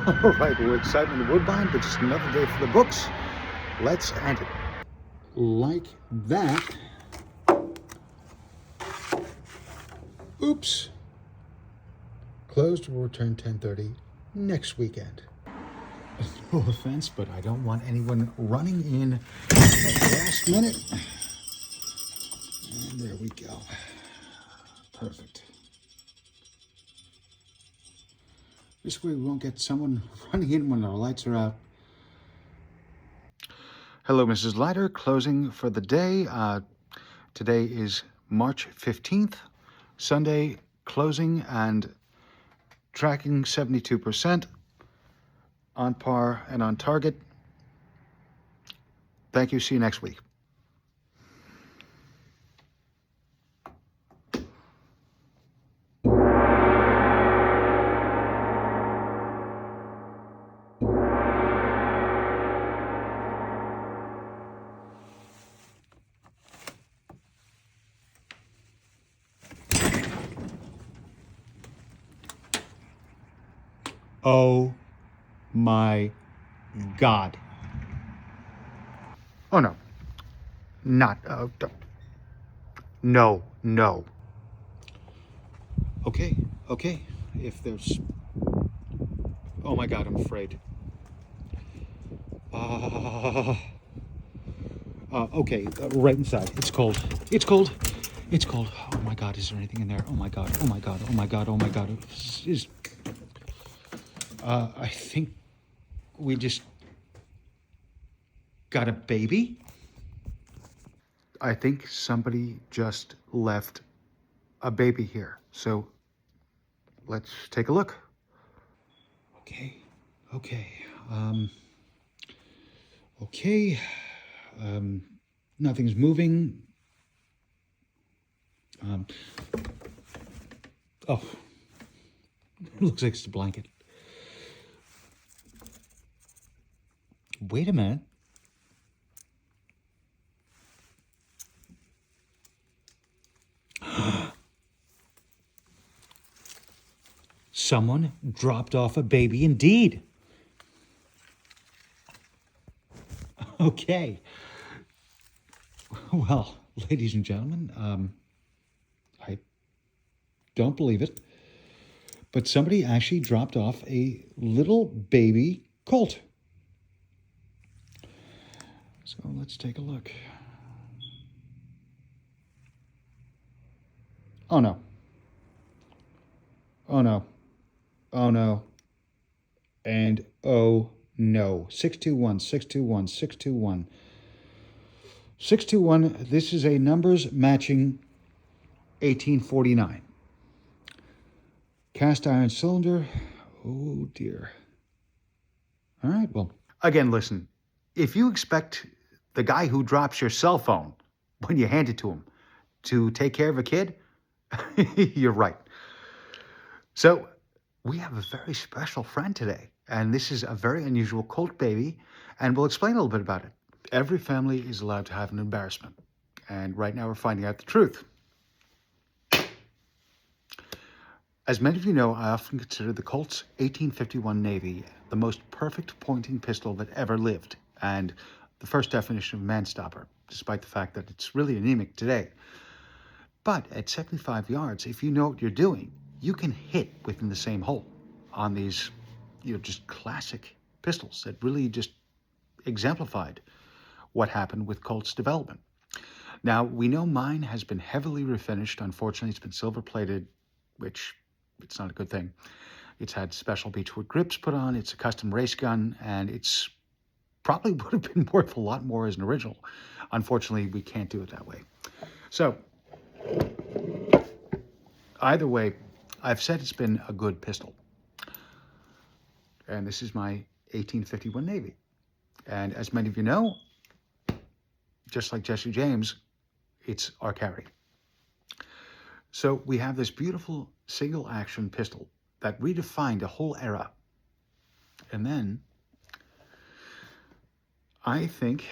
All right, well, excitement in Woodbine, but just another day for the books. Let's end it. Like that. Oops. Closed will return 10:30 next weekend. No offense, but I don't want anyone running in at the last minute. And there we go. Perfect. This way we won't get someone running in when our lights are out. Hello, Mrs. Leiter. Closing for the day. Today is March 15th, Sunday. Closing and tracking 72%, on par and on target. Thank you. See you next week. Oh my God. Oh, no. Not. No, no. Okay, okay. If there's. Oh my God, I'm afraid. Okay, right inside. It's cold. It's cold. It's cold. Oh my God, is there anything in there? Oh my God, oh my God, oh my God, oh my God. I think we just got a baby. I think somebody just left a baby here. So let's take a look. Okay, okay. Okay. Nothing's moving. Oh, looks like it's a blanket. Wait a minute. Someone dropped off a baby indeed. Okay. Well, ladies and gentlemen, I don't believe it, but somebody actually dropped off a little baby colt. So let's take a look. Oh no. Oh no. Oh no. And oh no. 621, 621, 621. 621, this is a numbers matching 1849. Cast iron cylinder. Oh dear. All right, well. Again, listen. If you expect the guy who drops your cell phone when you hand it to him to take care of a kid, you're right. So we have a very special friend today, and this is a very unusual colt baby, and we'll explain a little bit about it. Every family is allowed to have an embarrassment, and right now we're finding out the truth. As many of you know, I often consider the Colt's 1851 Navy the most perfect pointing pistol that ever lived, and the first definition of man-stopper, despite the fact that it's really anemic today. But at 75 yards, if you know what you're doing, you can hit within the same hole on these, just classic pistols that really just exemplified what happened with Colt's development. Now, we know mine has been heavily refinished. Unfortunately, it's been silver-plated, which it's not a good thing. It's had special beechwood grips put on. It's a custom race gun, and it's probably would have been worth a lot more as an original. Unfortunately, we can't do it that way. So, either way, I've said it's been a good pistol. And this is my 1851 Navy. And as many of you know, just like Jesse James, it's our carry. So we have this beautiful single action pistol that redefined a whole era. And then I think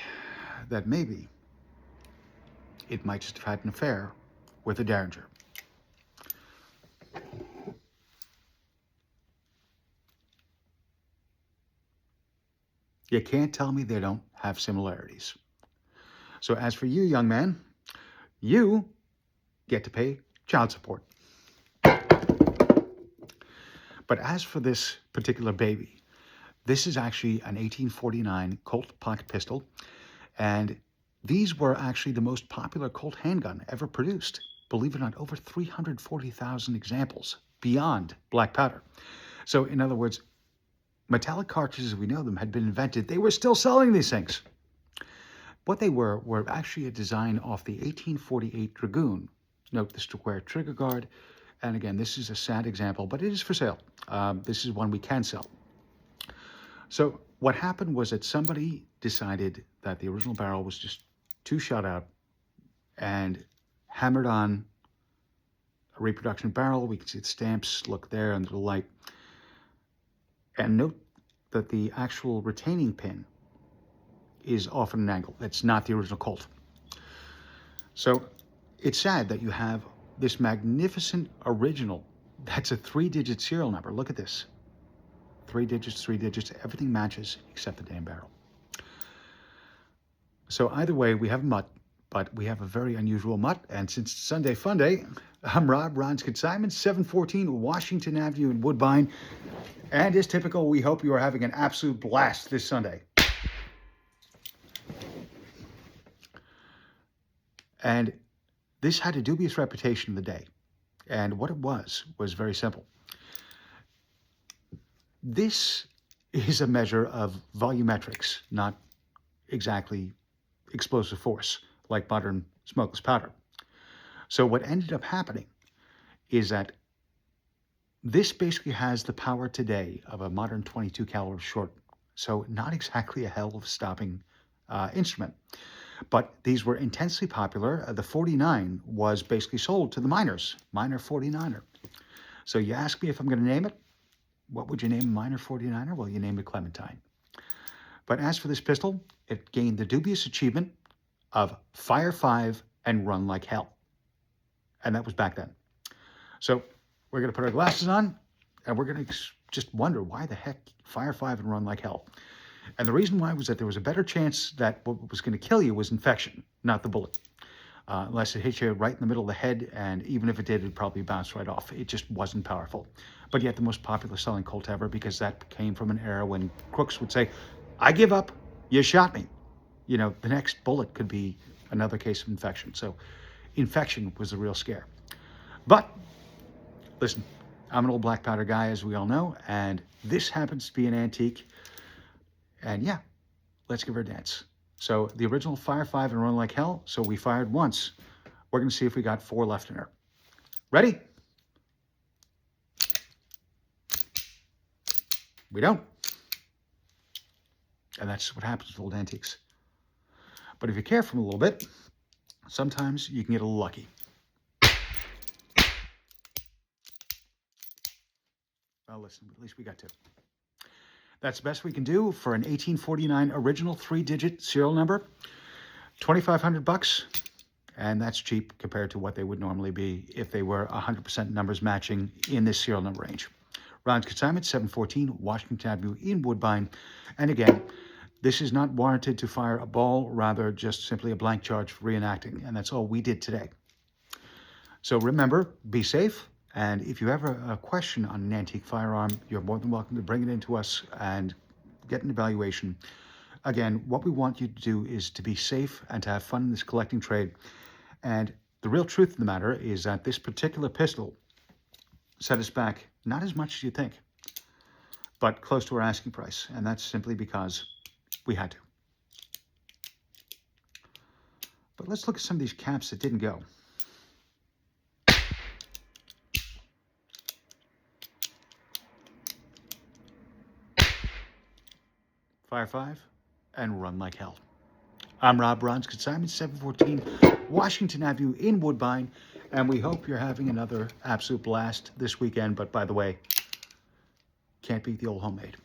that maybe it might just have had an affair with a Derringer. You can't tell me they don't have similarities. So as for you, young man, you get to pay child support. But as for this particular baby, this is actually an 1849 Colt pocket pistol, and these were actually the most popular Colt handgun ever produced. Believe it or not, over 340,000 examples beyond black powder. So in other words, metallic cartridges, as we know them, had been invented. They were still selling these things. What they were actually a design off the 1848 Dragoon. Note the square trigger guard. And again, this is a sad example, but it is for sale. This is one we can sell. So what happened was that somebody decided that the original barrel was just too shot out and hammered on a reproduction barrel. We can see the stamps, look there under the light. And note that the actual retaining pin is off at an angle. That's not the original Colt. So it's sad that you have this magnificent original. That's a 3-digit serial number. Look at this. 3 digits, 3 digits. Everything matches except the damn barrel. So either way, we have a mutt, but we have a very unusual mutt. And since it's Sunday Fun Day, I'm Rob, Ron's Consignment, 714 Washington Avenue in Woodbine. And as typical, we hope you are having an absolute blast this Sunday. And this had a dubious reputation in the day. And what it was very simple. This is a measure of volumetrics, not exactly explosive force, like modern smokeless powder. So what ended up happening is that this basically has the power today of a modern 22 caliber short. So not exactly a hell of a stopping instrument. But these were intensely popular. The 49 was basically sold to the miners, Miner 49er. So you ask me if I'm going to name it. What would you name a Miner 49er? Well, you name it Clementine. But as for this pistol, it gained the dubious achievement of fire 5 and run like hell. And that was back then. So we're going to put our glasses on, and we're going to just wonder why the heck fire 5 and run like hell. And the reason why was that there was a better chance that what was going to kill you was infection, not the bullet. Unless it hit you right in the middle of the head, and even if it did, it'd probably bounce right off. It just wasn't powerful. But yet the most popular selling Colt ever, because that came from an era when crooks would say, I give up, you shot me. You know, the next bullet could be another case of infection. So infection was the real scare. But listen, I'm an old black powder guy, as we all know, and this happens to be an antique. And yeah, let's give her a dance. So the original fire 5 and run like hell. So we fired once. We're going to see if we got 4 left in her. Ready? We don't. And that's what happens with old antiques. But if you care for them a little bit, sometimes you can get a little lucky. Well, listen, at least we got 2. That's the best we can do for an 1849 original 3-digit serial number. $2,500, and that's cheap compared to what they would normally be if they were 100% numbers matching in this serial number range. Ron's Consignment, 714 Washington Avenue in Woodbine. And again, this is not warranted to fire a ball, rather just simply a blank charge for reenacting, and that's all we did today. So remember, be safe. And if you have a question on an antique firearm, you're more than welcome to bring it into us and get an evaluation. Again, what we want you to do is to be safe and to have fun in this collecting trade. And the real truth of the matter is that this particular pistol set us back not as much as you think, but close to our asking price. And that's simply because we had to. But let's look at some of these caps that didn't go. Fire 5 and run like hell. I'm Rob, Ron's Consignment, 714 Washington Avenue in Woodbine, and we hope you're having another absolute blast this weekend. But by the way, can't beat the old homemade.